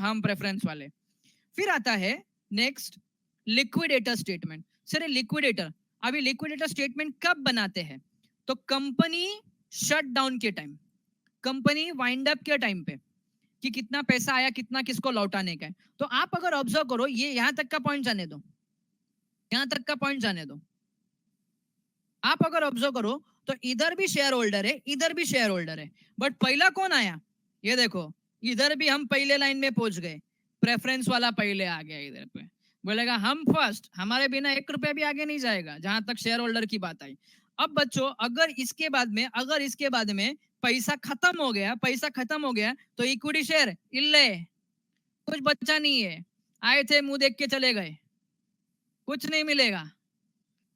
हम प्रेफरेंस वाले। फिर आता है next liquidator statement. Sir liquidator, अभी लिक्विडेटर स्टेटमेंट कब बनाते हैं? तो कंपनी शट डाउन के टाइम, कंपनी वाइंड अप के टाइम पे, कि कितना पैसा आया, कितना किसको लौटाने का है। तो आप अगर ऑब्जर्व करो, ये यहां तक का पॉइंट जाने दो, यहां तक का पॉइंट जाने दो। आप अगर ऑब्जर्व करो तो इधर भी शेयर होल्डर है, इधर भी शेयर होल्डर है, बट पहला कौन आया? ये देखो, इधर भी हम पहले लाइन में पहुंच गए, प्रेफरेंस वाला पहले आ गया इधर पे। बोलेगा हम फर्स्ट, हमारे बिना 1 रुपया भी आगे नहीं जाएगा, जहां तक शेयर होल्डर की बात आई। अब बच्चों, अगर इसके बाद में, अगर इसके बाद में पैसा खत्म हो गया, पैसा खत्म हो गया, तो इक्विटी शेयर इल्ले, कुछ बचा नहीं है। आए थे मुंह देख के चले गए, कुछ नहीं मिलेगा।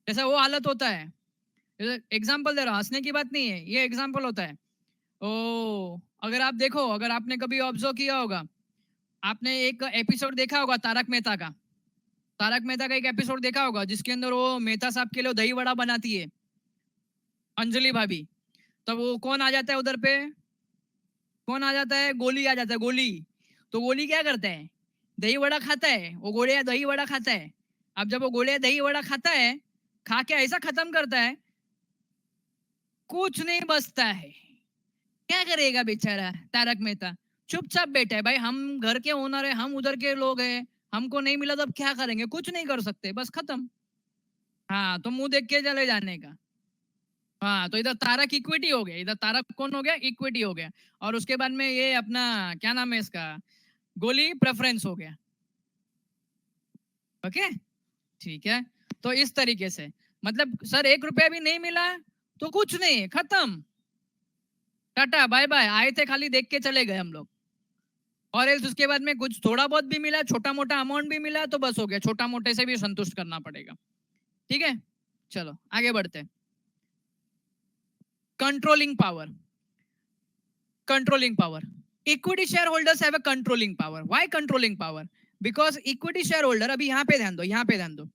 जैसा वो हालत होता है। एग्जाम्पल दे रहा हूं, हंसने की बात नहीं है, ये एग्जाम्पल होता है। ओ, अगर आप देखो, अगर आपने कभी ऑब्जर्व किया होगा, आपने एक एपिसोड देखा होगा तारक मेहता का, तारक मेहता का एक एपिसोड देखा होगा जिसके अंदर वो मेहता साहब के लिए दही वड़ा बनाती है अंजलि भाभी। तब वो कौन आ जाता है उधर पे, कौन आ जाता है? गोली आ जाता है, गोली। तो गोली क्या करता है? दही वड़ा खाता है, वो गोलियां दही वड़ा खाता है। अब जब वो गोलियां दही वड़ा खाता है, खा के ऐसा खत्म करता है, कुछ नहीं बचता है। क्या करेगा बेचारा तारक मेहता? चुपचाप बैठा है, भाई हम घर के ओनर है, हम उधर के लोग हैं, हमको नहीं मिला तो अब क्या करेंगे? कुछ नहीं कर सकते, बस खत्म। हाँ, तो मुंह देख के चले जाने का। हाँ, तो इधर तारक इक्विटी हो गया, इधर तारक कौन हो गया? इक्विटी हो गया। और उसके बाद में ये अपना क्या नाम है इसका, गोली प्रेफरेंस हो गया। ओके, ठीक है। तो इस तरीके से, मतलब सर 1 रुपया भी नहीं मिला तो कुछ नहीं, खत्म, टाटा बाय बाय, आए थे खाली देख के चले गए हम लोग। और एल्स उसके बाद में कुछ थोड़ा बहुत भी मिला, छोटा मोटा अमाउंट भी मिला तो बस हो गया, छोटा मोटे से भी संतुष्ट करना पड़ेगा। ठीक है, चलो आगे बढ़ते हैं। Controlling power, controlling power, equity share holders have a controlling power. Why controlling power? Because equity share holder, अभी यहाँ पे ध्यान दो, यहाँ पे ध्यान दो,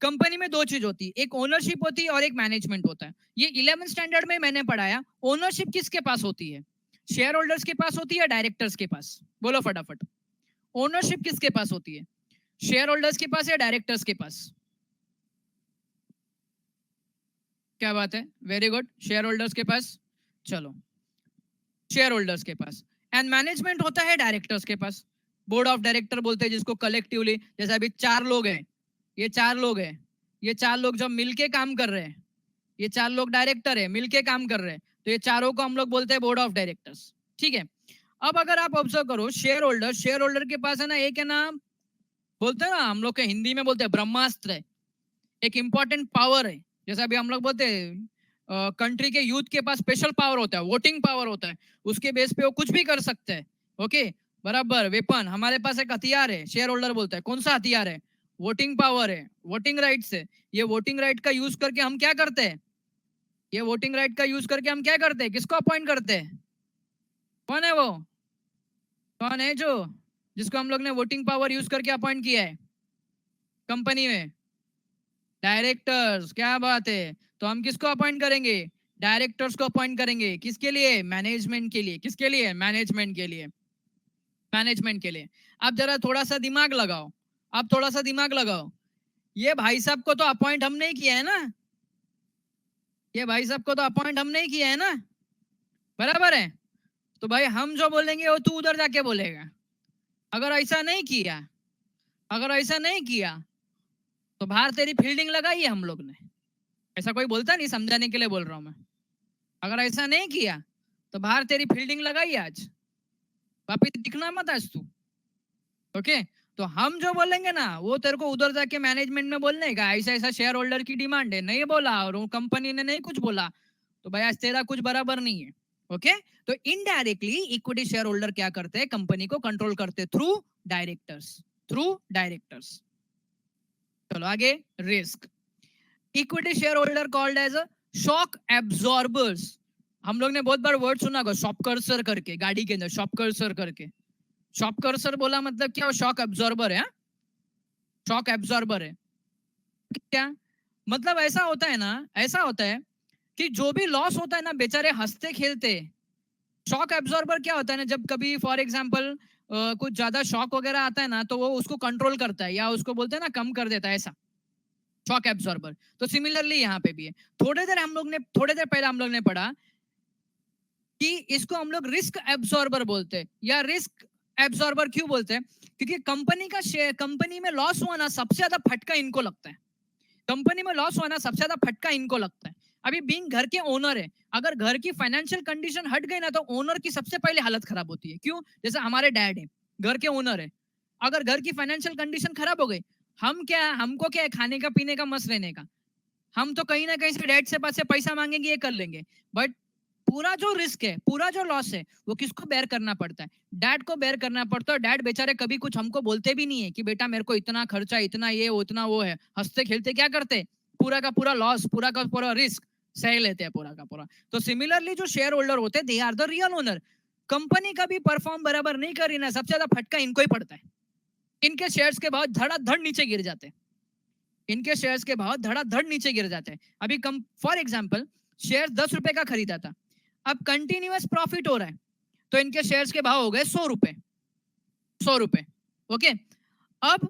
कंपनी में दो चीज होती है, एक ओनरशिप होती है और एक मैनेजमेंट होता है। ये 11th स्टैंडर्ड में मैंने पढ़ाया। ओनरशिप किसके पास होती है? शेयर होल्डर्स के पास होती है, डायरेक्टर्स के पास? बोलो फटाफट, ओनरशिप किसके पास होती है? शेयर होल्डर्स के पास या डायरेक्टर्स के पास? क्या बात है, वेरी गुड, शेयर होल्डर्स के पास। चलो, शेयर होल्डर्स के पास। एंड मैनेजमेंट होता है डायरेक्टर्स के पास। बोर्ड ऑफ डायरेक्टर बोलते हैं जिसको कलेक्टिवली, जैसे अभी 4 लोग हैं, ये 4 लोग हैं, ये 4 लोग जब मिलके काम कर रहे हैं, ये 4 लोग डायरेक्टर है, मिलके काम कर रहे हैं, तो ये चारों को हम लोग बोलते हैं बोर्ड ऑफ डायरेक्टर्स। ठीक है। अब अगर आप ऑब्जर्व करो, शेयर होल्डर, शेयर होल्डर के पास है ना, एक है ना, बोलते हैं ना हम लोग के हिंदी में बोलते हैं ब्रह्मास्त्र है, एक इंपॉर्टेंट पावर है। जैसे अभी हम लोग बोलते हैं कंट्री के यूथ के पास स्पेशल पावर होता है, वोटिंग पावर होता है, उसके बेस पे वो कुछ भी कर सकते हैं। ओके, बराबर। वेपन, हमारे पास एक हथियार है, शेयर होल्डर बोलता है, कौन सा हथियार है? वोटिंग पावर है, वोटिंग राइट्स है। ये वोटिंग राइट का यूज करके हम क्या करते हैं? ये वोटिंग राइट का यूज करके हम क्या करते हैं? किसको अपॉइंट करते हैं? कौन है वो? कौन है जो, जिसको हम लोग ने वोटिंग पावर यूज करके अपॉइंट किया है कंपनी में? डायरेक्टर्स, क्या बात है। तो हम किसको अपॉइंट करेंगे? डायरेक्टर्स को अपॉइंट करेंगे, किसके लिए? मैनेजमेंट के लिए। किसके लिए? मैनेजमेंट के लिए, मैनेजमेंट के लिए। अब जरा थोड़ा सा दिमाग लगाओ, अब थोड़ा सा दिमाग लगाओ, ये भाई साहब को तो अपॉइंट हम नहीं किया है ना, ये भाई साहब को तो अपॉइंट हम नहीं किया है ना, बराबर है? तो भाई हम जो बोलेंगे वो तू उधर जाके बोलेगा। अगर ऐसा नहीं किया, अगर ऐसा नहीं किया तो बाहर तेरी फील्डिंग लगाई है हम लोग ने। ऐसा कोई बोलता नहीं, समझाने के लिए बोल रहा हूं मैं। अगर ऐसा नहीं किया तो बाहर तेरी फील्डिंग लगाई आज, वापिस दिखना मत आज तू। ओके, तो हम जो बोलेंगे ना वो तेरे को उधर जाके मैनेजमेंट में बोलने का, ऐसा ऐसा शेयर होल्डर की डिमांड है, नहीं बोला और वो कंपनी ने नहीं कुछ बोला, तो भाई आज तेरा कुछ बराबर नहीं है। ओके, तो इनडायरेक्टली इक्विटी शेयर होल्डर क्या करते हैं? कंपनी को कंट्रोल करते थ्रू डायरेक्टर्स, थ्रू डायरेक्टर्स। चलो आगे, risk. Equity share holder called as shock absorbers. हम लोग ने बहुत बार वर्ड सुना होगा, शॉक कर्सर करके, गाड़ी के अंदर शॉक कर्सर करके। शॉक कर्सर बोला मतलब क्या? शॉक एब्जॉर्बर है, शॉक एब्जॉर्बर है क्या? मतलब ऐसा होता है ना, ऐसा होता है कि जो भी लॉस होता है ना, बेचारे हंसते खेलते। शॉक एब्जॉर्बर क्या होता है ना, जब कभी फॉर एग्जांपल कुछ ज्यादा शॉक वगैरह आता है ना, तो वो उसको कंट्रोल करता है, या उसको बोलते हैं ना कम कर देता है, ऐसा शॉक एब्जॉर्बर। तो सिमिलरली यहाँ पे भी है। थोड़ी देर पहले हम लोग ने पढ़ा कि इसको हम लोग रिस्क एब्जॉर्बर बोलते हैं, या रिस्क एब्जॉर्बर क्यों बोलते हैं? क्योंकि कंपनी में लॉस हुआ ना, सबसे ज्यादा फटका इनको लगता है। कंपनी में लॉस हुआ ना, सबसे ज्यादा फटका इनको लगता है। अभी बीइंग घर के ओनर है, अगर घर की फाइनेंशियल कंडीशन हट गई ना, तो ओनर की सबसे पहले हालत खराब होती है। क्यों? जैसे हमारे डैड है, घर के ओनर है, अगर घर की फाइनेंशियल कंडीशन खराब हो गई, हमको क्या है, खाने का पीने का, मस्त रहने का, हम तो कहीं ना कहीं से डैड से पास से पैसा मांगेंगे, ये कर लेंगे। बट पूरा जो रिस्क है, पूरा जो लॉस है, वो किसको बेयर करना पड़ता है? डैड को बेयर करना पड़ता है। डैड बेचारे कभी कुछ हमको बोलते भी नहीं है कि बेटा मेरे को इतना खर्चा, इतना ये, उतना वो है। हंसते खेलते क्या करते, पूरा का पूरा लॉस, पूरा का पूरा रिस्क सह लेते हैं, पूरा का पूरा। तो सिमिलरली जो शेयर होल्डर होते हैं, they are the real owner. Company का भी परफॉर्म बराबर नहीं कर रही ना, सबसे ज्यादा फटका इनको ही पड़ता है। इनके शेयर्स के भाव धड़ाधड़ नीचे गिर जाते हैं, इनके शेयर्स के भाव धड़ाधड़ नीचे गिर जाते हैं। अभी कम फॉर एग्जांपल, शेयर 10 रुपए का खरीदा था, अब कंटिन्यूअस प्रॉफिट हो रहा है, तो इनके शेयर्स के भाव हो गए 100 रुपए, 100 रुपए। ओके, अब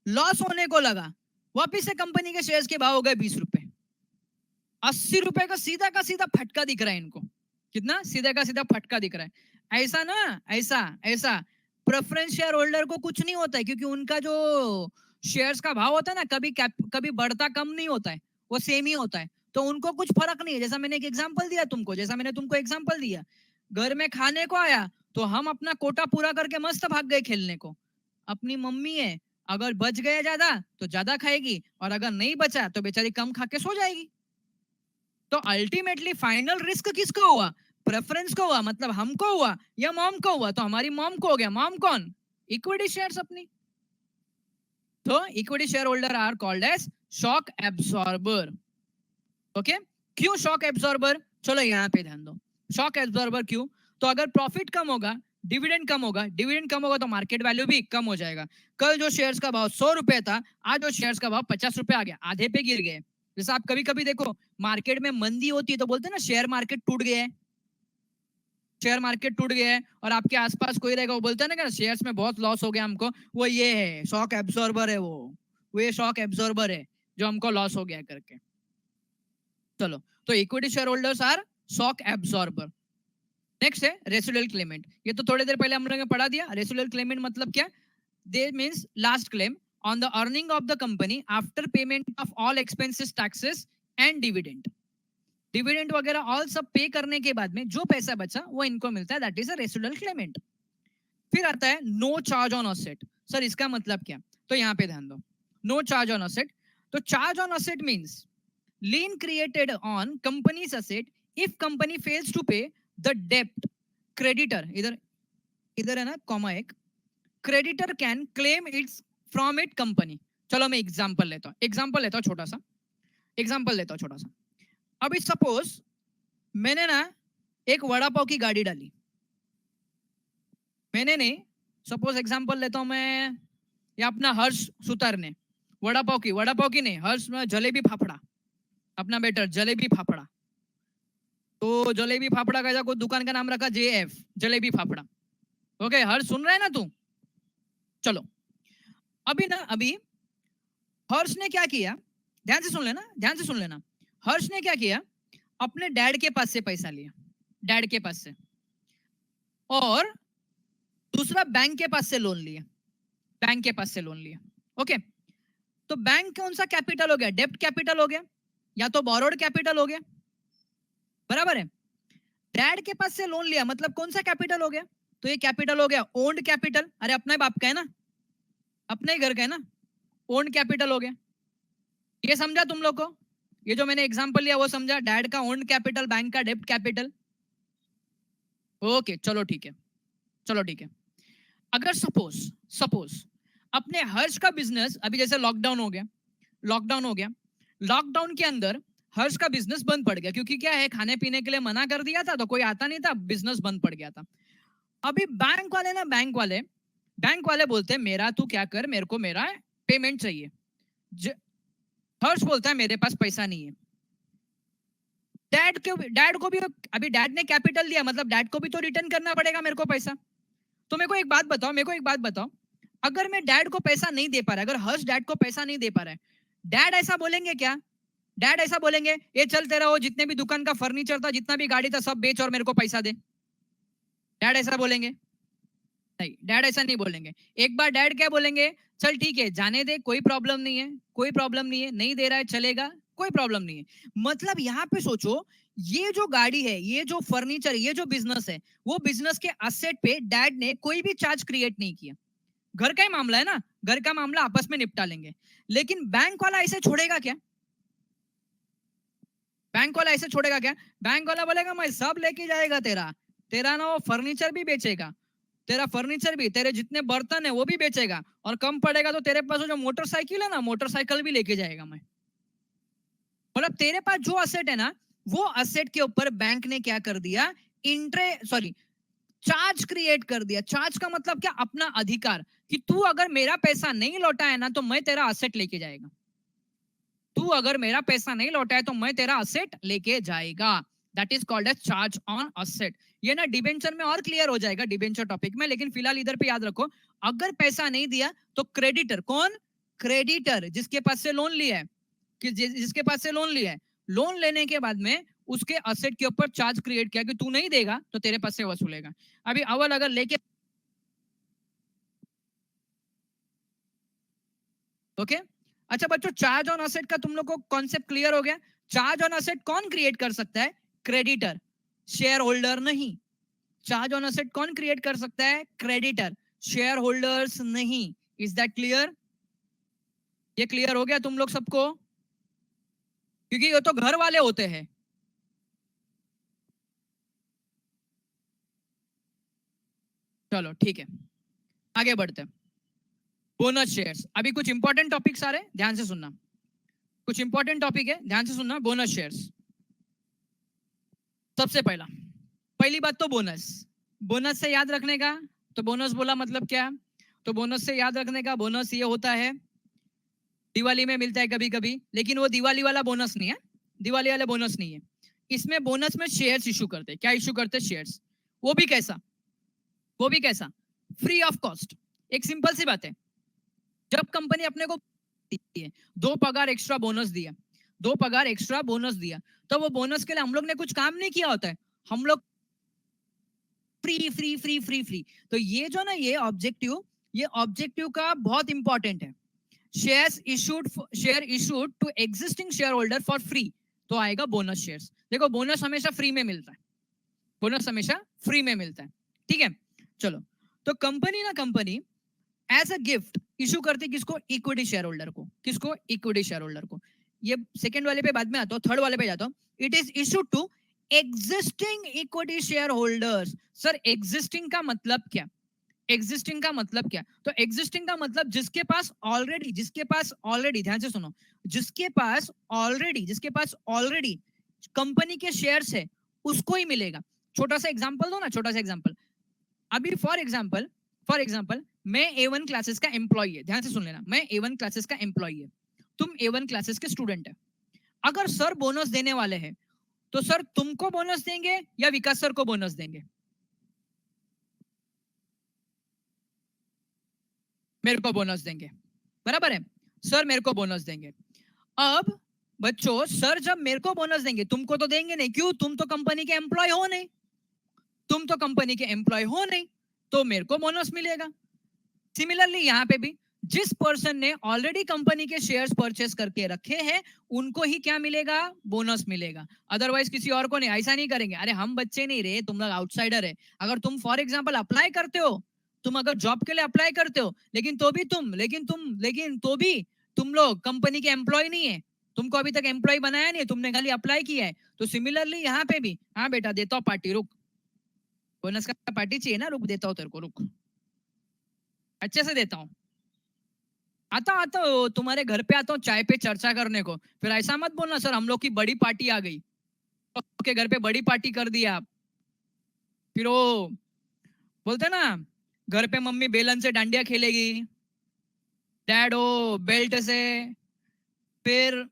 लॉस होने को लगा, वापिस से कंपनी के शेयर्स के भाव हो गए 20 रुपए। 80 रुपए का सीधा फटका दिख रहा है इनको। कितना सीधा का सीधा फटका दिख रहा है। ऐसा ना, ऐसा ऐसा प्रेफरेंस शेयर होल्डर को कुछ नहीं होता है, क्योंकि उनका जो शेयर्स का भाव होता है ना, कभी बढ़ता कम नहीं होता है, वो सेम ही होता है। तो उनको कुछ फर्क नहीं है। जैसा मैंने एक एग्जांपल दिया तुमको, जैसा मैंने तुमको एग्जांपल दिया, घर में खाने को आया तो हम अपना कोटा पूरा करके मस्त भाग गए खेलने को। अपनी मम्मी है, अगर बच गया ज्यादा तो ज्यादा खाएगी, और अगर नहीं बचा तो बेचारी कम खा के सो जाएगी। तो अल्टीमेटली फाइनल रिस्क किसको हुआ? प्रेफरेंस को हुआ, मतलब हमको हुआ या मॉम को हुआ? तो हमारी मॉम को हो गया। मॉम कौन? इक्विटी शेयर्स अपनी। तो equity share holder are called as shock absorber. Okay, क्यों शॉक एब्सॉर्बर? चलो यहाँ पे ध्यान दो, शॉक एब्सॉर्बर क्यों? तो अगर प्रॉफिट कम होगा, डिविडेंड कम होगा तो मार्केट वैल्यू भी कम हो जाएगा। कल जो शेयर्स का भाव 100 रुपए था, आज जो शेयर्स का भाव 50 रुपए आ गया, आधे पे गिर गए। जैसे आप कभी कभी देखो, मार्केट में मंदी होती है तो बोलते हैं ना शेयर मार्केट टूट गया है, शेयर मार्केट टूट गया है। और आपके आसपास कोई रहेगा, वो बोलता है ना कि शेयर्स में बहुत लॉस हो गया हमको, वो ये है शॉक एब्सॉर्बर है, वो ये शॉक एब्सॉर्बर है जो हमको लॉस हो गया करके। चलो, तो equity share holders are shock absorber. Next है रेसिडुअल क्लेमेंट। ये तो थोड़ी देर पहले हम लोगों ने पढ़ा दिया। रेसिडुअल क्लेमेंट मतलब क्या? They means last claim on the earning of the company after payment of all expenses, taxes and dividend. Dividend वगैरह ऑल सब पे करने के बाद में जो पैसा बचा वो इनको मिलता है, that is a residual claimant. फिर आता है no charge on asset. Sir इसका मतलब क्या? तो यहाँ पे ध्यान दो, नो चार्ज ऑन असेट। तो charge on asset means lien created on company's asset if company fails to pay the debt, creditor, इधर है ना कॉमा एक, creditor can claim it's from it company। चलो मैं एग्जांपल लेता हूँ छोटा सा अभी सपोज मैंने ना एक वड़ा पाव की गाड़ी डाली, मैंने नहीं, सपोज एग्जांपल लेता हूं मैं, या अपना हर्ष सुतार ने वड़ा पाव की नहीं, हर्ष में जलेबी फाफड़ा, अपना बेटर जलेबी फाफड़ा। तो जलेबी फाफड़ा का कोई दुकान का नाम रखा JF, जलेबी फाफड़ा। ओके, हर्ष सुन रहा है ना तू? चलो, अभी हर्ष ने क्या किया, ध्यान से सुन लेना। हर्ष ने क्या किया, अपने डैड के पास से पैसा लिया, डैड के पास से, और दूसरा बैंक के पास से लोन लिया, ओके। तो बैंक कौन सा कैपिटल हो गया? डेब्ट कैपिटल हो गया, या तो बोरोड कैपिटल हो गया, बराबर है। डैड के पास से लोन लिया मतलब कौन सा कैपिटल हो गया? तो ये कैपिटल हो गया ओन्ड कैपिटल। अरे अपना ही बाप का है ना, अपने ही घर का है ना, ओन्ड कैपिटल हो गया। ये समझा तुम लोग को? ये जो मैंने एग्जांपल लिया वो समझा? डैड का ओन्ड कैपिटल, बैंक का डेब्ट कैपिटल। ओके, चलो ठीक है। अगर सपोज अपने हर्ष का बिजनेस, अभी जैसे लॉकडाउन हो गया, लॉकडाउन के अंदर हर्ष का बिजनेस बंद पड़ गया, क्योंकि क्या है, खाने पीने के लिए मना कर दिया था तो कोई आता नहीं था, बिजनेस बंद पड़ गया था। अभी बैंक वाले बोलते हैं मेरा तू क्या कर, मेरे को मेरा पेमेंट चाहिए। हर्ष बोलता है मेरे पास पैसा नहीं है। डैड को भी, अभी डैड ने कैपिटल दिया मतलब डैड को भी तो रिटर्न करना पड़ेगा मेरे को पैसा। तो मेरे को एक बात बताओ, अगर मैं डैड को पैसा नहीं दे पा रहा, अगर हर्ष डैड को पैसा नहीं दे पा रहा है, डैड ऐसा बोलेंगे क्या? डैड ऐसा बोलेंगे, ये चल तेरा वो जितने भी दुकान का फर्नीचर था, जितना भी गाड़ी था, सब बेच और मेरे को पैसा दे? डैड ऐसा बोलेंगे? नहीं, डैड ऐसा नहीं बोलेंगे। एक बार डैड क्या बोलेंगे, चल ठीक है जाने दे, कोई प्रॉब्लम नहीं है, कोई प्रॉब्लम नहीं है, नहीं दे रहा है चलेगा, कोई प्रॉब्लम नहीं है। मतलब यहाँ पे सोचो, ये जो गाड़ी है, ये जो फर्नीचर, ये जो बिजनेस है, वो बिजनेस के असेट पे डैड ने कोई भी चार्ज क्रिएट नहीं किया। घर का ही मामला है ना, घर का मामला आपस में निपटा लेंगे। लेकिन बैंक वाला ऐसे छोड़ेगा क्या? बैंक वाला ऐसे छोड़ेगा क्या? बैंक वाला बोलेगा मैं सब लेके जाएगा तेरा, तेरा ना वो फर्नीचर भी बेचेगा, तेरा फर्नीचर भी, तेरे जितने बर्तन है वो भी बेचेगा, और कम पड़ेगा तो तेरे पास जो मोटरसाइकिल है ना, मोटरसाइकिल भी लेके जाएगा मैं। मतलब तेरे पास जो असेट है ना, वो असेट के ऊपर बैंक ने क्या कर दिया, चार्ज क्रिएट कर दिया। चार्ज का मतलब क्या? अपना अधिकार, कि तू अगर मेरा पैसा नहीं लौटा है ना, तो मैं तेरा असेट लेके जाएगा। तू अगर मेरा पैसा नहीं लौटा है तो मैं तेरा असेट लेके जाएगा। That is called as charge on asset. ये ना डिबेंचर में और क्लियर हो जाएगा, डिबेंचर टॉपिक में, लेकिन फिलहाल इधर पे याद रखो, अगर पैसा नहीं दिया तो क्रेडिटर, कौन? क्रेडिटर, जिसके पास से लोन लिया है, कि जिसके पास से लोन लिया है, लोन लेने के बाद में उसके असेट के ऊपर चार्ज क्रिएट किया कि तू नहीं देगा तो तेरे पास से वसूलेगा। अभी अव्वल अगर लेके, ओके अच्छा बच्चों, चार्ज ऑन असेट का तुम लोग को कॉन्सेप्ट क्लियर हो गया? चार्ज ऑन असेट कौन क्रिएट कर सकता है? क्रेडिटर, शेयर होल्डर नहीं। चार्ज ऑन असेट कौन क्रिएट कर सकता है? क्रेडिटर, शेयर होल्डर्स नहीं। Is that clear? ये क्लियर हो गया तुम लोग सबको? क्योंकि ये तो घर वाले होते हैं। चलो ठीक है, आगे बढ़ते हैं। बोनस शेयर्स, अभी कुछ इंपॉर्टेंट टॉपिक्स आ रहे हैं, ध्यान से सुनना। कुछ इंपॉर्टेंट टॉपिक है, ध्यान से सुनना। बोनस शेयर्स, सबसे पहली बात तो बोनस। बोनस से याद रखने का, तो बोनस बोला मतलब क्या? तो बोनस से याद रखने का, बोनस ये होता है, दिवाली में मिलता है कभी कभी, लेकिन वो दिवाली वाला बोनस नहीं है, दिवाली वाला बोनस नहीं है। इसमें बोनस में शेयर्स इशू करते हैं। क्या इशू करते हैं? शेयर्स। वो भी कैसा? वो भी कैसा? Free of cost. एक सिंपल सी बात है, जब कंपनी अपने को है, 2 पगार एक्स्ट्रा बोनस दिया, 2 पगार एक्स्ट्रा बोनस दिया, तो वो बोनस के लिए हम लोग ने कुछ काम नहीं किया होता है, हम लोग free free free free free. तो ये जो ना, ये ऑब्जेक्टिव का बहुत इंपॉर्टेंट है। Share issued to existing share holder for free, तो आएगा बोनस शेयर्स। देखो बोनस हमेशा फ्री में मिलता है, बोनस हमेशा फ्री में मिलता है, ठीक है। चलो, तो company as a gift issue करती किसको? इक्विटी शेयर होल्डर को। किसको? इक्विटी शेयर होल्डर को। ये सेकंड वाले पे बाद में आता हूं, थर्ड वाले पे जाता हूं। It is issued to existing equity share holders. Sir existing का मतलब क्या? एग्जिस्टिंग का मतलब क्या? तो एग्जिस्टिंग का मतलब जिसके पास ऑलरेडी ध्यान से सुनो, जिसके पास ऑलरेडी कंपनी के शेयर्स है, उसको ही मिलेगा। छोटा सा एग्जांपल दो ना, छोटा सा एग्जांपल। अभी फॉर एग्जांपल मैं A1 क्लासेस का एम्प्लॉय है, ध्यान से सुन लेना, मैं A1 क्लासेस का एम्प्लॉय है, तुम A1 क्लासेस के स्टूडेंट है। अगर सर बोनस देने वाले हैं, तो सर तुमको बोनस देंगे या विकास सर को बोनस देंगे? मेरे को बोनस देंगे, बराबर है। सर मेरे को बोनस देंगे। अब बच्चों, सर जब मेरे को बोनस देंगे, तुमको तो देंगे नहीं, क्यों? तुम तो कंपनी के एम्प्लॉय हो नहीं, तुम तो कंपनी के एम्प्लॉय हो नहीं, तो मेरे को बोनस मिलेगा। सिमिलरली यहाँ पे भी, जिस पर्सन ने ऑलरेडी कंपनी के शेयर्स परचेस करके रखे हैं, उनको ही क्या मिलेगा? बोनस मिलेगा। अदरवाइज किसी और को नहीं। ऐसा नहीं करेंगे, अरे हम बच्चे नहीं रहे, तुम लोग आउटसाइडर है। अगर तुम फॉर एग्जांपल अप्लाई करते हो, तुम अगर जॉब के लिए अप्लाई करते हो, लेकिन तो भी तुम लोग कंपनी के एम्प्लॉय नहीं है, तुमको अभी तक एम्प्लॉय बनाया नहीं है, तुमने खाली अप्लाई किया है। तो सिमिलरली यहाँ पे भी, हाँ बेटा देता हूँ पार्टी, रुक, बोनस का पार्टी चाहिए ना, रुक देता हूँ तेरे को, रुक, अच्छे से देता हूँ। आता आता तुम्हारे घर पे आता हूँ चाय पे चर्चा करने को, फिर ऐसा मत बोलना सर हम लोग की बड़ी पार्टी आ गई, के घर पे बड़ी पार्टी कर दिया आप। फिर वो बोलते ना, घर पे मम्मी बेलन से डांडिया खेलेगी, डैड ओ बेल्ट से, फिर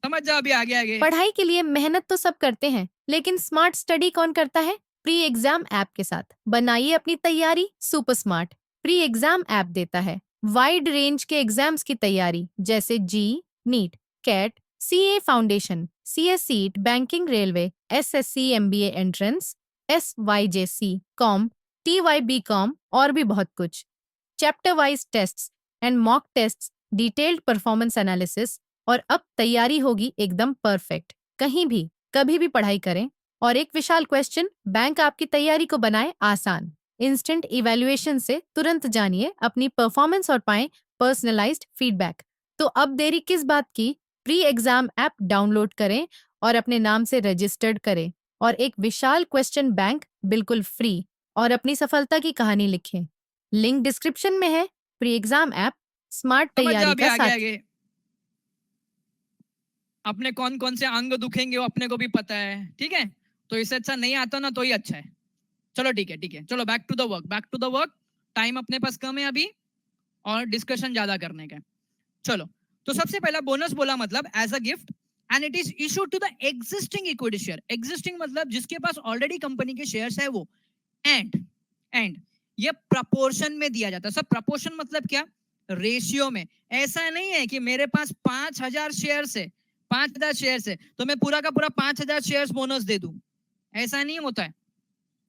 समझ जाओ, अभी आगे आगे। पढ़ाई के लिए मेहनत तो सब करते हैं, लेकिन स्मार्ट स्टडी कौन करता है? प्री एग्जाम ऐप के साथ बनाइए अपनी तैयारी super smart. Pre exam app देता है वाइड रेंज के एग्जाम्स की तैयारी जैसे JEE, NEET, CAT, CA foundation, CSEET, banking, railway, SSC, MBA entrance, SYJC, com, TYB com और भी बहुत कुछ। Chapter wise tests and mock tests, detailed performance analysis और अब तैयारी होगी एकदम परफेक्ट। कहीं भी कभी भी पढ़ाई करें और एक विशाल क्वेश्चन बैंक आपकी तैयारी को बनाए आसान। इंस्टेंट इवैल्यूएशन से तुरंत जानिए अपनी परफॉर्मेंस और पाएं पर्सनलाइज्ड फीडबैक। तो अब देरी किस बात की? प्री एग्जाम ऐप डाउनलोड करें और अपने नाम से रजिस्टर्ड करें और एक विशाल क्वेश्चन बैंक बिल्कुल फ्री और अपनी सफलता की कहानी लिखें। लिंक डिस्क्रिप्शन में है। प्री एग्जाम ऐप स्मार्ट समझ जाओ तैयारी अभी का आगे साथी। आगे अपने कौन कौन से अंग दुखेंगे वो अपने को भी पता है, ठीक है? तो इससे अच्छा नहीं आता ना तो ही अच्छा है। चलो ठीक है ठीक है, चलो back to the work, back to the work. Time अपने पास कम है अभी और डिस्कशन ज्यादा करने का है। चलो, तो सबसे पहला बोनस बोला मतलब as a gift and it is issued to the existing equity share. Existing मतलब जिसके पास ऑलरेडी कंपनी के शेयर्स है वो। एंड ये प्रपोर्शन में दिया जाता है। सब प्रपोर्शन मतलब क्या? रेशियो में। ऐसा नहीं है कि मेरे पास 5,000 शेयर्स है, 5,000 शेयर्स है तो मैं पूरा का पूरा 5,000 शेयर्स बोनस दे दूं। ऐसा नहीं होता है,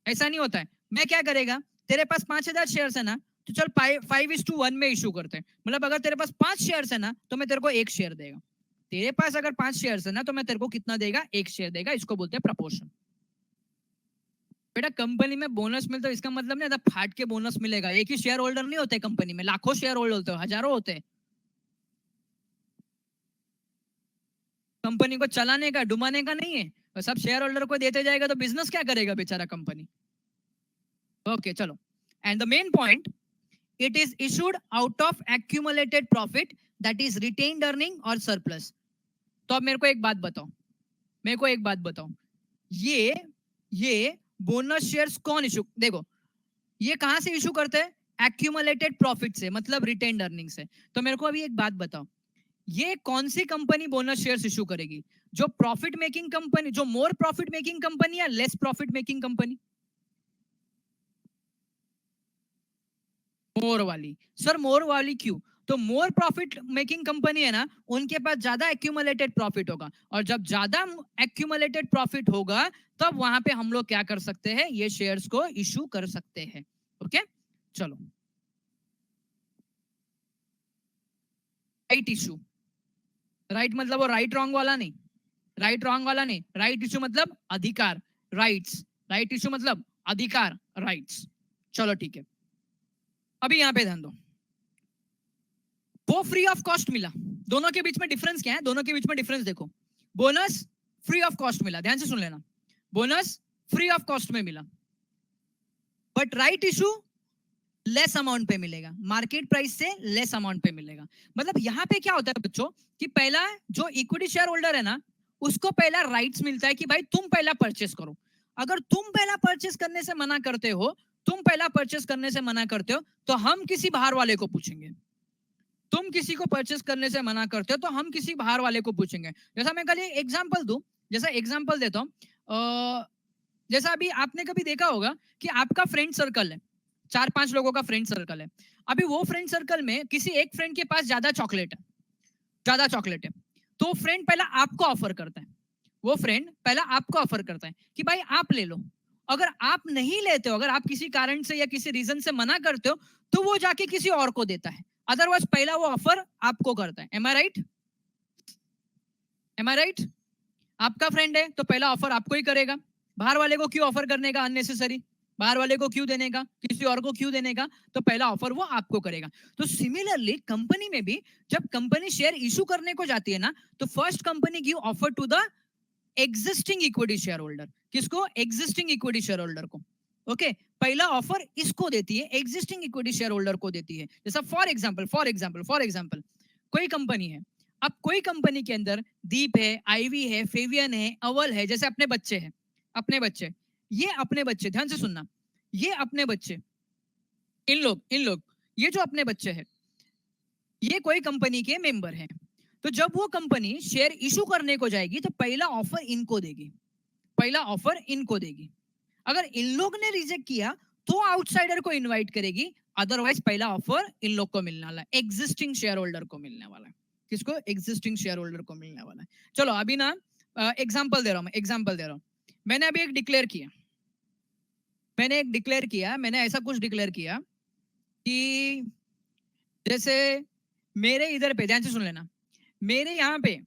ऐसा नहीं होता है। मैं क्या करेगा, तेरे पास 5,000 शेयर्स है ना, तो चल 5:1 में इशू करते हैं। मतलब अगर तेरे पास 5 शेयर्स है ना तो मैं तेरे को 1 शेयर देगा। तेरे पास अगर 5 शेयर्स है ना तो मैं तेरे को कितना देगा? 1 शेयर देगा। इसको बोलते हैं प्रपोर्शन। बेटा कंपनी में बोनस मिलता है इसका मतलब नहीं था फाट के बोनस मिलेगा। एक ही शेयर होल्डर नहीं होते कंपनी में, लाखों शेयर होल्डर होते हैं, हजारों होते हैं। कंपनी को चलाने का, डुबाने का नहीं है। तो सब शेयर होल्डर को देते जाएगा तो बिजनेस क्या करेगा बेचारा कंपनी? ओके चलो, and the main point, it is issued out of accumulated profit that is retained earning और सरप्लस। तो अब मेरे को एक बात बताओ, मेरे को एक बात बताओ, ये बोनस शेयर्स कौन इशू, देखो ये कहां से इशू करते हैं? एक्यूमुलेटेड प्रॉफिट से, मतलब रिटेन्ड अर्निंग से। तो मेरे को अभी एक बात बताओ, ये कौन सी कंपनी बोनस शेयर्स इशू करेगी? जो प्रॉफिट मेकिंग कंपनी, जो मोर प्रॉफिट मेकिंग कंपनी या लेस प्रॉफिट मेकिंग कंपनी? मोर वाली। सर मोर वाली क्यों? तो मोर प्रॉफिट मेकिंग कंपनी है ना, उनके पास ज्यादा एक्यूमुलेटेड प्रॉफिट होगा, और जब ज्यादा एक्यूमुलेटेड प्रॉफिट होगा तब वहां पे हम लोग क्या कर सकते हैं? ये शेयर्स को इशू कर सकते हैं। ओके चलो, राइट इशू। राइट मतलब वो राइट रॉन्ग वाला नहीं, राइट रॉन्ग वाला नहीं। राइट इशू मतलब अधिकार, राइट्स। राइट इशू मतलब अधिकार, राइट्स। चलो ठीक है, अभी यहां पे ध्यान दो। वो फ्री ऑफ कॉस्ट मिला। दोनों के बीच में डिफरेंस क्या है? दोनों के बीच में डिफरेंस देखो। बोनस फ्री ऑफ कॉस्ट मिला, ध्यान से सुन लेना। बोनस फ्री ऑफ कॉस्ट में मिला, but right issue less amount पे मिलेगा, मार्केट प्राइस से लेस अमाउंट पे मिलेगा। मतलब यहां पे क्या होता है बच्चों, कि पहला जो इक्विटी शेयर होल्डर है ना, उसको पहला राइट्स मिलता है कि भाई तुम पहला परचेस करो। अगर तुम पहला परचेस करने से मना करते हो, तुम पहला परचेस करने से मना करते हो, तो हम किसी बाहर वाले को पूछेंगे। तुम किसी को परचेस करने से मना करते हो तो हम किसी बाहर वाले को पूछेंगे। जैसा मैं कल एग्जांपल दूं, जैसा एग्जांपल देता हूं, जैसा अभी आपने कभी देखा होगा कि आपका फ्रेंड सर्कल है, 4-5 लोगों का फ्रेंड सर्कल है। अभी वो फ्रेंड सर्कल में किसी एक फ्रेंड के पास ज्यादा चॉकलेट है, ज्यादा चॉकलेट है, तो फ्रेंड पहला आपको ऑफर करता है। वो फ्रेंड पहला आपको ऑफर करता है कि भाई आप ले लो। अगर आप नहीं लेते हो, अगर आप किसी कारण से या किसी रीजन से मना करते हो, तो वो जाके किसी और को देता है। अदरवाइज पहला वो ऑफर आपको करता है। एम आई राइट? एम आई राइट? आपका फ्रेंड है तो पहला ऑफर आपको ही करेगा। बाहर वाले को क्यों ऑफर करने का अननेसेसरी? बाहर वाले को क्यों देने का, किसी और को क्यों देने का? तो पहला ऑफर वो आपको करेगा। तो सिमिलरली कंपनी में भी जब कंपनी शेयर इशू करने को जाती है ना, तो first company give offer to the existing equity share holder. किसको? एग्जिस्टिंग इक्विटी शेयर होल्डर को। ओके पहला ऑफर इसको देती है, एग्जिस्टिंग इक्विटी शेयर होल्डर को देती है। जैसा फॉर एग्जांपल कोई कंपनी है, अब कोई कंपनी के अंदर दीप है, आईवी है, फेवियन है, अवल है, जैसे अपने बच्चे हैं, अपने बच्चे, ये अपने बच्चे, ध्यान से सुनना, ये अपने बच्चे, इन लोग ये जो अपने बच्चे हैं, ये कोई कंपनी के मेंबर हैं। तो जब वो कंपनी शेयर इशू करने को जाएगी तो पहला ऑफर इनको देगी, पहला ऑफर इनको देगी। अगर इन लोग ने रिजेक्ट किया तो आउटसाइडर को इनवाइट करेगी, अदरवाइज पहला ऑफर इन लोग को मिलने वाला है, एग्जिस्टिंग शेयर होल्डर को मिलने वाला है। किसको? एग्जिस्टिंग शेयर होल्डर को मिलने वाला है। चलो अभी ना एग्जांपल दे रहा हूं, मैं एग्जांपल दे रहा हूं। मैंने अभी एक डिक्लेयर किया, मैंने ऐसा कुछ डिक्लेयर किया कि जैसे मेरे इधर पे, ध्यान से सुन लेना, मेरे यहाँ पे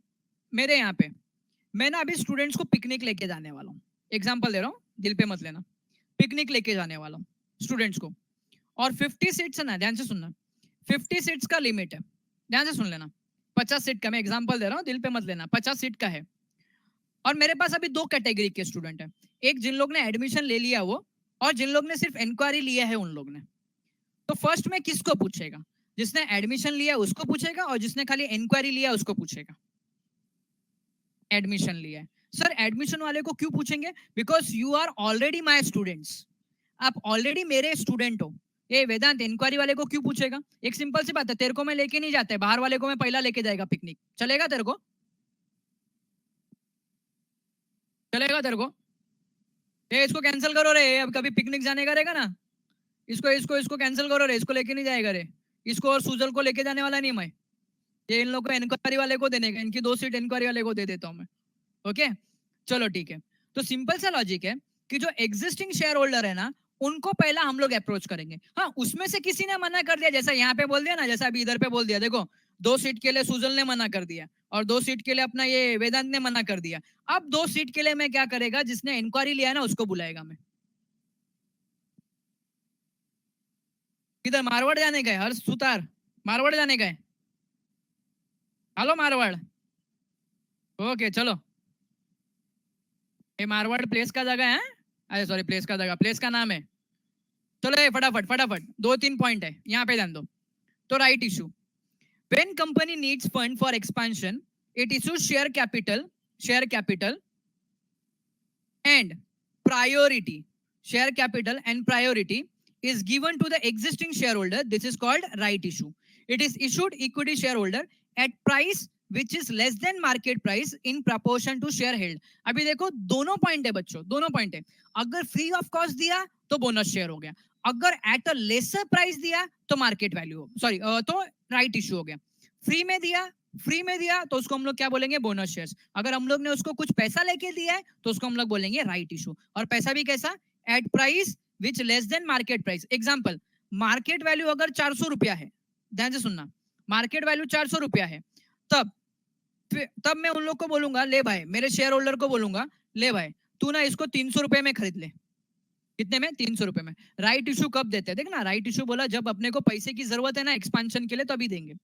मैं ना अभी स्टूडेंट्स को पिकनिक लेके जाने वाला हूँ। एग्जांपल दे रहा हूँ, दिल पे मत लेना। पिकनिक लेके जाने वाला हूँ स्टूडेंट्स को, और 50 सीट्स है ना, ध्यान से सुनना, 50 सीट्स का लिमिट है, ध्यान से सुन लेना। 50 सीट का मैं एग्जांपल दे रहा हूँ, दिल पे मत लेना, 50 सीट का है। और मेरे पास अभी दो कैटेगरी के स्टूडेंट है, एक जिन लोग ने एडमिशन ले लिया वो, और जिन लोग ने सिर्फ इंक्वायरी लिया है उन लोग ने। तो फर्स्ट में किसको पूछेगा? जिसने एडमिशन लिया उसको पूछेगा, और जिसने खाली इंक्वायरी लिया उसको पूछेगा। एडमिशन लिया है सर, एडमिशन वाले को क्यों पूछेंगे? Because you are already my students, आप ऑलरेडी मेरे स्टूडेंट हो। ये वेदांत इंक्वायरी वाले को क्यों पूछेगा? एक सिंपल सी बात है, तेरे को मैं लेके नहीं जाते, बाहर वाले को मैं पहला लेके जाएगा पिकनिक, चलेगा तेरे को? चलेगा तेरे को? ये इसको कैंसिल करो रे, अब कभी पिकनिक जाने का रहेगा ना, इसको इसको इसको कैंसिल करो रे, इसको लेके नहीं जाएगा रे, इसको और सुजल को लेके जाने वाला नहीं मैं। ये इन लोगों को इंक्वायरी वाले को देने का, इनकी 2 सीट इंक्वायरी वाले को दे देता हूं मैं। ओके, चलो ठीक है। तो सिंपल सा लॉजिक है कि जो एग्जिस्टिंग शेयर होल्डर है ना, उनको पहला हम लोग अप्रोच करेंगे। हाँ, उसमें से किसी ने मना कर दिया, जैसा यहाँ पे बोल दिया ना, जैसा अभी इधर पे बोल दिया, देखो 2 सीट के लिए सुजल ने मना कर दिया, और 2 सीट के लिए अपना ये वेदांत ने मना कर दिया। अब 2 सीट के लिए मैं क्या करेगा, जिसने इंक्वायरी लिया है ना उसको बुलाएगा मैं। किधर मारवाड़ जाने का है? हर्ष सुतार मारवाड़ जाने का है? हेलो मारवाड़, ओके चलो। ये मारवाड़ प्लेस का जगह है, अरे सॉरी प्लेस का जगह, प्लेस का नाम है। चलो ये फटाफट फटाफट 2-3 पॉइंट है यहाँ पे ध्यान दो। तो right issue, when company needs fund for expansion it issues share capital and priority, share capital and priority is given to the existing shareholder. This is called right issue. It is issued equity shareholder at price which is less than market price in proportion to share held. अभी देखो दोनों point है बच्चों, दोनों point है। अगर free of cost दिया तो बोनस शेयर हो गया, अगर एट अ लेसर प्राइस दिया तो मार्केट वैल्यू, सॉरी तो राइट इशू हो गया। फ्री में दिया तो उसको हम लोग क्या बोलेंगे? Bonus shares. अगर हम लोग ने उसको कुछ पैसा लेके दिया है तो उसको हम लोग बोलेंगे राइट इशू। और पैसा भी कैसा? At price which less than market price. Example, market value अगर 400 रुपया है, ध्यान से सुनना, मार्केट वैल्यू 400 रुपया है, तब मैं उन लोग को बोलूंगा, ले भाई, मेरे शेयर होल्डर को बोलूंगा, ले भाई तू ना इसको 300 रुपए में खरीद ले। कितने में? 300 रुपए में। राइट इशू कब देते हैं? देख ना, राइट इशू बोला जब अपने को पैसे की जरूरत है ना एक्सपेंशन के लिए, तो अभी देंगे।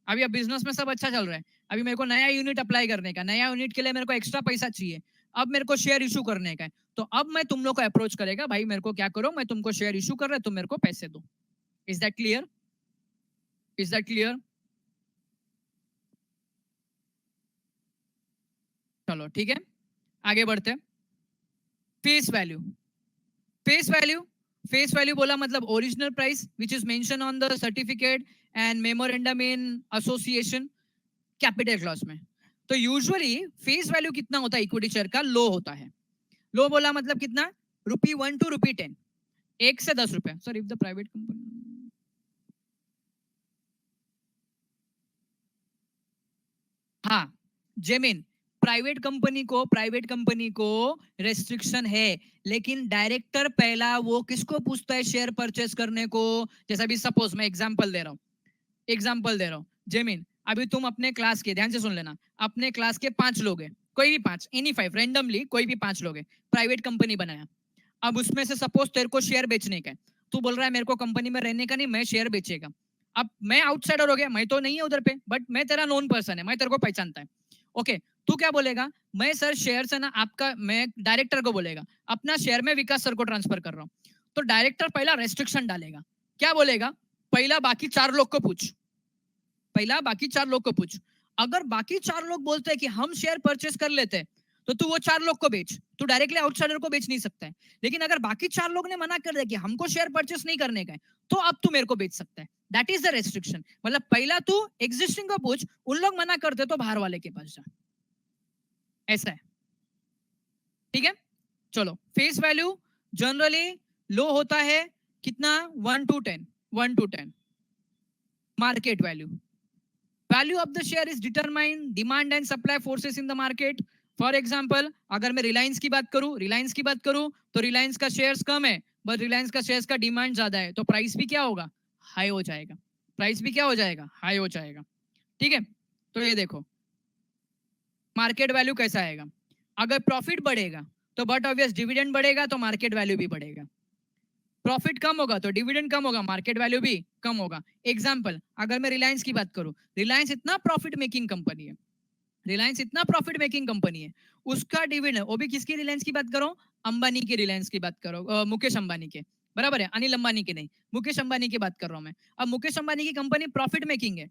अभी अब बिजनेस में सब अच्छा चल रहा है, अभी मेरे को नया यूनिट अप्लाई करने का, नया यूनिट के लिए मेरे को एक्स्ट्रा पैसा चाहिए, अब मेरे को शेयर इशू करने का है, तो अब मैं तुम लोग को अप्रोच करेगा, भाई मेरे को क्या करो, मैं तुमको शेयर इशू कर रहा है, तुम मेरे को पैसे दो। Is that clear? Is that clear? चलो ठीक है, आगे बढ़ते हैं। Face value, face value, face value बोला मतलब original price which is mention on the certificate and memorandum in association capital clause में। तो यूजुअली फेस वैल्यू कितना होता है इक्विटी शेयर का? लो होता है। लो बोला मतलब कितना? ₹1 to ₹10, 1 से 10 रुपए। Sir if the private company, हाँ जेमिन, प्राइवेट कंपनी को रेस्ट्रिक्शन है, लेकिन डायरेक्टर पहला वो किसको पूछता है शेयर परचेस करने को? जैसा भी सपोज मैं एग्जांपल दे रहा हूँ जेमिन, अभी तुम अपने क्लास के, ध्यान से सुन लेना, अपने क्लास के 5 लोग हैं, कोई भी 5, एनी 5 रैंडमली, कोई भी 5 लोग हैं, प्राइवेट कंपनी बनाया। अब उसमें से सपोज तेरे को शेयर बेचने का है, तू बोल रहा है मेरे को कंपनी में रहने का नहीं, मैं शेयर बेचेगा। अब मैं आउटसाइडर हो गया, मैं तो नहीं है उधर पे, बट मैं तेरा नोन पर्सन है, मैं तेरे को पहचानता है। ओके, तू क्या बोलेगा? मैं सर शेयर से ना आपका, मैं डायरेक्टर को बोलेगा अपना शेयर में विकास सर को ट्रांसफर कर रहा हूँ। तो डायरेक्टर पहला रेस्ट्रिक्शन डालेगा, क्या बोलेगा? पहला बाकी 4 लोग को पूछ, पहला बाकी 4 लोग को पूछ। अगर बाकी 4 लोग बोलते हैं कि हम शेयर परचेस कर लेते हैं, तो तू वो 4 लोग को बेच, तू डायरेक्टली आउटसाइडर को बेच नहीं सकता है। लेकिन अगर बाकी 4 लोग ने मना कर दिया कि हमको शेयर परचेस नहीं करने का है, तो अब तू मेरे को बेच सकता है। That is the restriction. मतलब पहला तू एग्जिस्टिंग को पूछ, उन लोग मना करते तो बाहर वाले के पास जा, ऐसा है। ठीक है, चलो फेस वैल्यू जनरली लो होता है कितना 1 to 10, 1 to 10 market value. Value of the share is determine demand and supply forces in the market. For example अगर मैं रिलायंस की बात करूं तो रिलायंस का शेयर्स कम है बट रिलायंस का शेयर्स का डिमांड ज्यादा है, तो प्राइस भी क्या होगा, हाई हो जाएगा. प्राइस भी क्या हो जाएगा, हाई हो जाएगा. ठीक है, तो ये देखो मार्केट वैल्यू कैसा आएगा. अगर प्रॉफिट बढ़ेगा तो बट ऑब्वियस डिविडेंड बढ़ेगा तो मार्केट वैल्यू भी बढ़ेगा. प्रॉफिट कम होगा तो डिविडेंड कम होगा, मार्केट वैल्यू भी कम होगा. एग्जांपल अगर मैं रिलायंस की बात करूं, रिलायंस इतना प्रॉफिट मेकिंग कंपनी है, रिलायंस इतना प्रॉफिट मेकिंग कंपनी है, उसका डिविडेंड, वो भी किसकी रिलायंस की बात करो, अंबानी की रिलायंस की बात करो, मुकेश अंबानी के, बराबर है, अनिल अंबानी की नहीं, मुकेश अंबानी की बात कर रहा हूं मैं. अब मुकेश अंबानी की कंपनी प्रॉफिट मेकिंग है,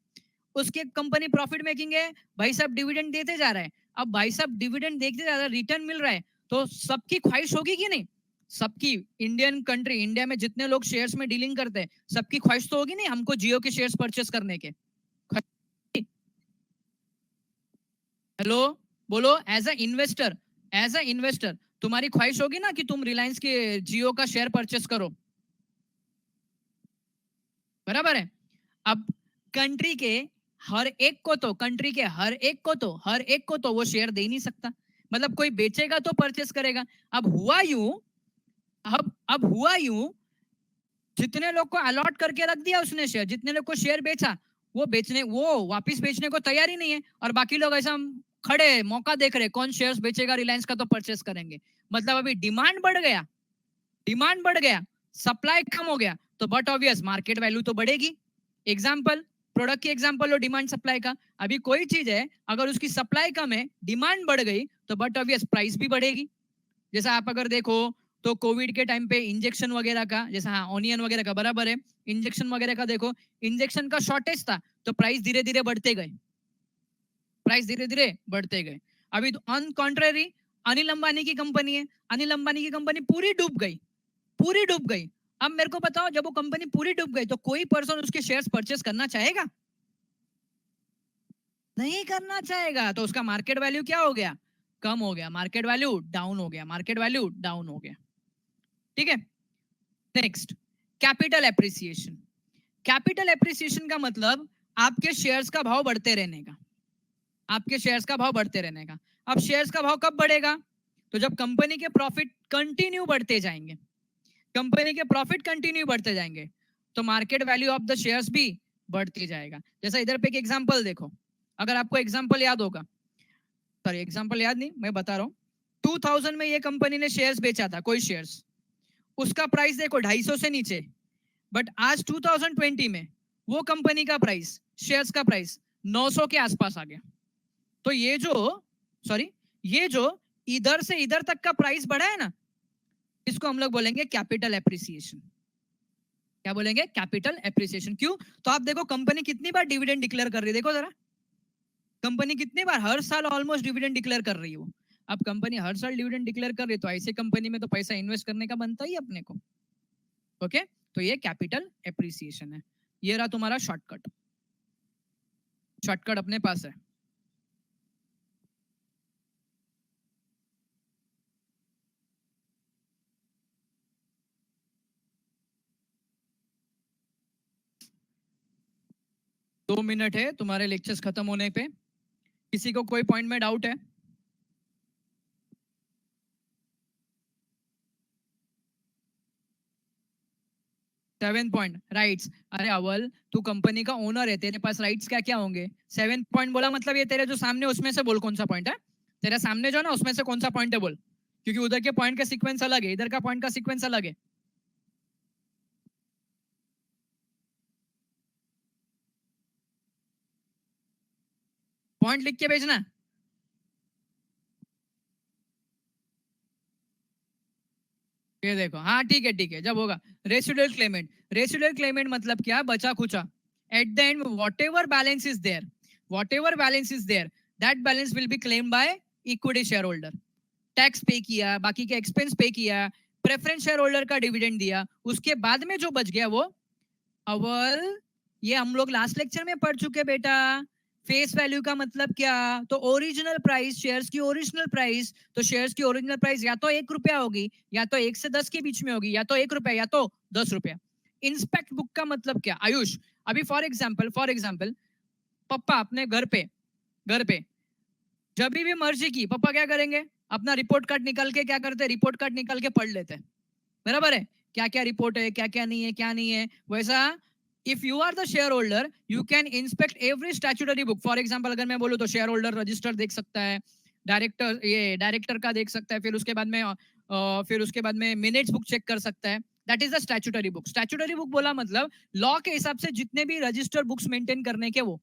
उसकी कंपनी प्रॉफिट मेकिंग है, भाई साहब डिविडेंड देते जा रहा है. अब भाई साहब डिविडेंड देते जा रहा है, रिटर्न मिल रहा है, तो सबकी ख्वाहिश होगी कि नहीं, सबकी, इंडियन कंट्री, इंडिया में जितने लोग शेयर्स में डीलिंग करते हैं सबकी ख्वाहिश तो होगी नहीं हमको जियो के शेयर्स परचेस करने के. हेलो, बोलो. एज अ इन्वेस्टर तुम्हारी ख्वाहिश होगी ना कि तुम रिलायंस के जियो का शेयर परचेस करो, बराबर है. अब कंट्री के हर एक को तो वो शेयर दे नहीं सकता, मतलब कोई बेचेगा तो परचेस करेगा. अब हुआ यूं जितने लोग को अलॉट करके रख दिया उसने शेयर, जितने लोग को शेयर बेचा वो वापस बेचने को तैयार ही नहीं है, और बाकी लोग ऐसा खड़े मौका देख रहे कौन शेयर्स बेचेगा रिलायंस का तो परचेस करेंगे. मतलब अभी डिमांड बढ़ गया, सप्लाई कम हो गया, तो बट ऑब्वियस मार्केट वैल्यू तो बढ़ेगी. एग्जांपल, प्रोडक्ट की एग्जांपल लो डिमांड सप्लाई का. अभी कोई चीज है अगर उसकी सप्लाई कम है, डिमांड बढ़ गई, तो बट ऑब्वियस प्राइस भी बढ़ेगी. जैसा आप अगर देखो तो कोविड के टाइम पे इंजेक्शन वगैरह का, जैसा हाँ ऑनियन वगैरह का, बराबर है, इंजेक्शन वगैरह का देखो, इंजेक्शन का शॉर्टेज था तो प्राइस धीरे धीरे बढ़ते गए. अभी तो ऑन कॉन्ट्रेरी अनिल अंबानी की कंपनी है, अनिल अंबानी की कंपनी पूरी डूब गई. अब मेरे को बताओ जब वो कंपनी पूरी डूब गई तो कोई पर्सन उसके शेयर्स परचेस करना चाहेगा, नहीं करना चाहेगा, तो उसका मार्केट वैल्यू क्या हो गया, कम हो गया, मार्केट वैल्यू डाउन हो गया. ठीक है, next, capital appreciation. Capital appreciation का मतलब आपके शेयर्स का भाव बढ़ते रहने का, अब शेयर्स का भाव कब बढ़ेगा, तो जब कंपनी के प्रॉफिट कंटिन्यू बढ़ते जाएंगे तो market value of the shares भी बढ़ते जाएगा. जैसा इधर पे एक एग्जांपल देखो, अगर आपको एग्जांपल याद होगा, सॉरी एग्जांपल याद नहीं, मैं बता रहा हूँ, 2000 में ये कंपनी ने शेयर्स बेचा था, कोई शेयर्स, उसका प्राइस देखो 250 से नीचे, बट आज 2020 में वो कंपनी का प्राइस, शेयर्स का प्राइस 900 के आसपास आ गया. तो ये जो इधर से इधर तक का प्राइस बढ़ा है ना, इसको हम लोग बोलेंगे कैपिटल एप्रिसिएशन. क्या बोलेंगे, कैपिटल एप्रिसिएशन. क्यों, तो आप देखो कंपनी कितनी बार डिविडेंड डिक्लेयर कर रही है, देखो जरा कंपनी कितनी बार, हर साल ऑलमोस्ट डिविडेंड डिक्लेयर कर रही है वो. अब कंपनी हर साल डिविडेंड डिक्लेयर कर रही है तो ऐसे कंपनी में तो पैसा इन्वेस्ट करने का बनता ही अपने को. ओके, तो ये कैपिटल एप्रिसिएशन है. ये रहा तुम्हारा शॉर्टकट अपने पास है. दो मिनट है तुम्हारे लेक्चर्स खत्म होने पे. किसी को कोई पॉइंट में डाउट है? Seven point rights. अरे अवल, तू कंपनी का ओनर है, तेरे पास राइट्स क्या क्या होंगे. सेवन पॉइंट बोला मतलब ये तेरे जो सामने उसमें से बोल कौन सा पॉइंट है, तेरा सामने जो ना उसमें से कौन सा पॉइंट है बोल, क्योंकि उधर के पॉइंट का सीक्वेंस अलग है, इधर का पॉइंट का सीक्वेंस अलग है. पॉइंट लिख के भेजना. ये देखो, हाँ ठीक है, जब होगा रेसिडुअल क्लेमेंट मतलब क्या, बचा खुचा. At the end whatever balance is there that balance will be claimed by equity shareholder. Tax पे किया, बाकी के एक्सपेंस पे किया, प्रेफरेंस शेयर होल्डर का डिविडेंड दिया, उसके बाद में जो बच गया वो अवल, ये हम लोग लास्ट लेक्चर में पढ़ चुके बेटा, फेस वैल्यू का मतलब क्या? तो ओरिजिनल प्राइस, शेयर्स की ओरिजिनल प्राइस, तो शेयर्स की ओरिजिनल प्राइस या तो 1 रुपया होगी, या तो 1 से 10 के बीच में होगी, या तो 1 रुपया, या तो 10 रुपया। इंस्पेक्ट बुक का मतलब क्या आयुष? अभी फॉर एग्जाम्पल पप्पा अपने घर पे जब भी मर्जी की पापा क्या करेंगे, अपना रिपोर्ट कार्ड निकाल के क्या करते हैं, रिपोर्ट कार्ड निकाल के पढ़ लेते हैं, बराबर है? क्या क्या रिपोर्ट है, क्या क्या नहीं है, क्या नहीं है। वैसा if you are the share holder, you can inspect every statutory book. For example अगर मैं बोलूं तो शेयर होल्डर रजिस्टर देख सकता है, डायरेक्टर का देख सकता है, फिर उसके बाद में मिनट्स बुक चेक कर सकता है। That is the statutory book. Statutory book बोला मतलब लॉ के हिसाब से जितने भी रजिस्टर बुक्स मेंटेन करने के वो,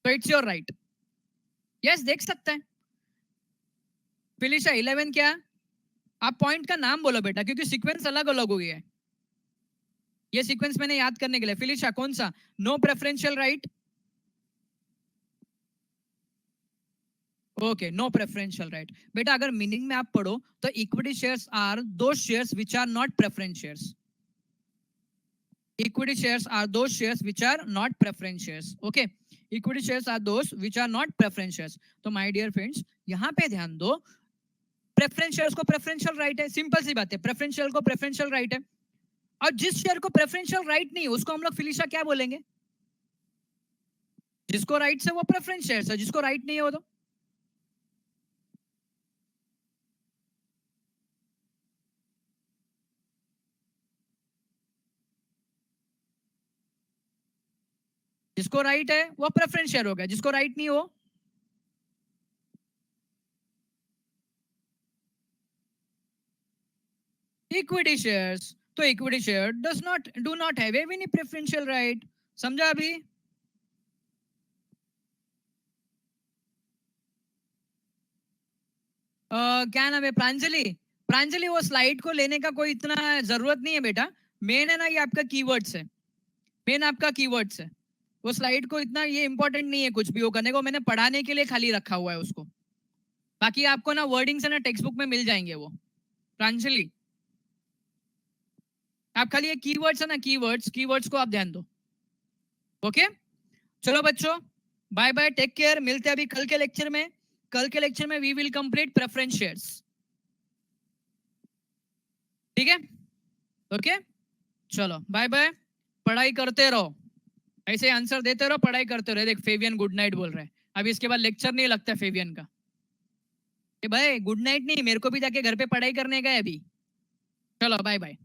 तो इट्स योर राइट। यस, देख सकते हैं। फिलिशा 11 क्या? आप पॉइंट का नाम बोलो बेटा, क्योंकि सीक्वेंस अलग अलग हो गया है। ये सीक्वेंस मैंने याद करने के लिए। फिलिशा कौन सा? No preferential right. Okay, no preferential right. बेटा अगर मीनिंग में आप पढ़ो तो equity shares are those shares which are not preference shares. Equity shares are those shares which are not preference shares. Okay, equity shares are those which are not preference shares. तो my dear friends, यहां पे ध्यान दो, preference shares को preferential right है, simple सी बात है, प्रेफरेंशियल को प्रेफरेंशियल राइट है। और जिस शेयर को प्रेफरेंशियल राइट नहीं उसको हम लोग फिलिशा क्या बोलेंगे? जिसको राइट है वो प्रेफरेंस शेयर है, जिसको राइट नहीं है वो तो जिसको राइट है वो प्रेफरेंस शेयर हो गया, जिसको राइट नहीं हो इक्विटी शेयर्स। तो equity share do not have any preferential right. समझा अभी? क्या नाम है, प्रांजलि? प्रांजलि वो स्लाइड को लेने का कोई इतना जरूरत नहीं है बेटा। मेन है ना ये आपका कीवर्ड्स है, मेन आपका कीवर्ड्स है। वो स्लाइड को इतना ये इंपॉर्टेंट नहीं है कुछ भी वो करने को, मैंने पढ़ाने के लिए खाली रखा हुआ है उसको। बाकी आपको ना वर्डिंग्स है ना टेक्स्ट बुक में मिल जाएंगे वो। प्रांजलि, आप खाली ये कीवर्ड्स है ना, कीवर्ड्स को आप ध्यान दो। ओके, चलो बच्चों, बाय बाय, टेक केयर। मिलते हैं अभी कल के लेक्चर में। कल के लेक्चर में we will complete preference shares. ठीक है? ओके, चलो बाय बाय। पढ़ाई करते रहो, ऐसे आंसर देते रहो, पढ़ाई करते रहो। देख फेवियन गुड नाइट बोल रहे हैं, अभी इसके बाद लेक्चर नहीं लगता फेवियन का। भाई गुड नाइट नहीं, मेरे को भी जाके घर पे पढ़ाई करने का है अभी। चलो बाय बाय।